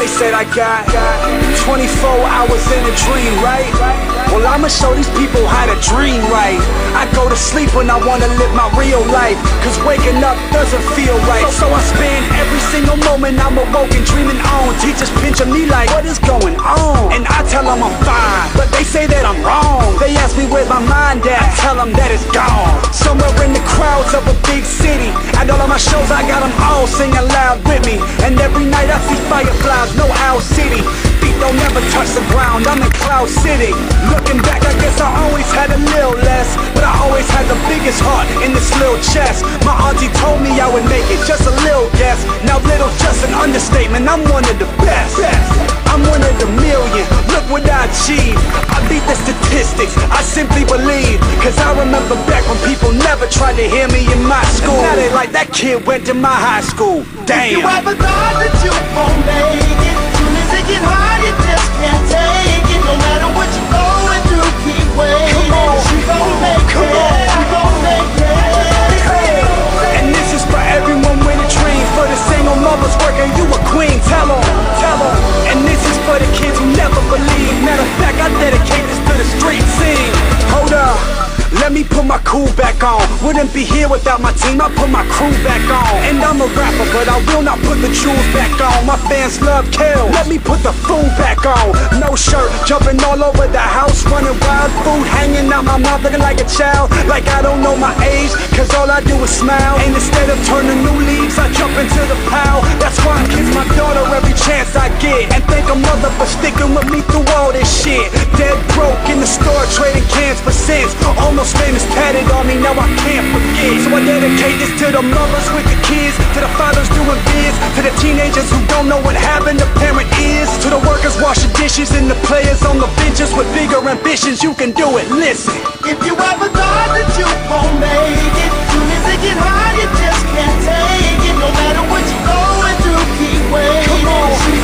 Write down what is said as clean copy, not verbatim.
They said I got 24 hours in a dream, right? Well, I'ma show these people how to dream right. I go to sleep when I wanna live my real life, cause waking up doesn't feel right. So I spend every single moment I'm awoke and dreaming on. Teachers pinching me like, what is going on? And I tell them I'm fine, but they say that I'm wrong. They ask me where my mind at, I tell them that it's gone. Somewhere in the crowds of a big city. At all of my shows I got them all singing loud with me. And every night I see fireflies, no Owl City. Feet don't never touch the ground, I'm in Cloud City. Looking back, I guess I always had a little less, but I always had the biggest heart in this little chest. My auntie told me I would make it, just a little guess. Now little's just an understatement, I'm one of the best. I'm one of the million, look what I achieved. I beat the statistics, I simply believe. Cause I remember back when people never tried to hear me in my school. Now they like, that kid went to my high school. Damn. If you ever thought that you won't make it, soon as it get hard you just can't take it. No matter what you're going through, keep waiting. She gon' make it, she gon' make it. And this is for everyone with a dream. For the single mothers working, you a queen, tell 'em. And this is for the kids who never believe. Matter of fact, I dedicate this to the street scene. Hold up, let me put my cool back on. Wouldn't be here without my team, I put my crew back on. And I'm a rapper, but I will not put the jewels back on. My fans love Kill, let me put the food back on. No shirt, jumping all over the house, running wild, food hanging out my mouth, looking like a child. Like I don't know my age, cause all I do is smile. And instead of turning new leaves, I jump into the pile. That's why I kiss my daughter every chance I get. And thank a mother for sticking with me through all this shit. Dead broke in the store, trading cans for cents. Almost famous tatted on me, now I can't forget. So I dedicate this to the mothers with the kids, to the fathers doing biz, to the teenagers who don't know what having a parent is, to the workers washing dishes and the players on the benches with bigger ambitions. You can do it, listen. If you ever thought that you won't make it, soon as it get hard you just can't take it. No matter what you're going through, keep waiting. She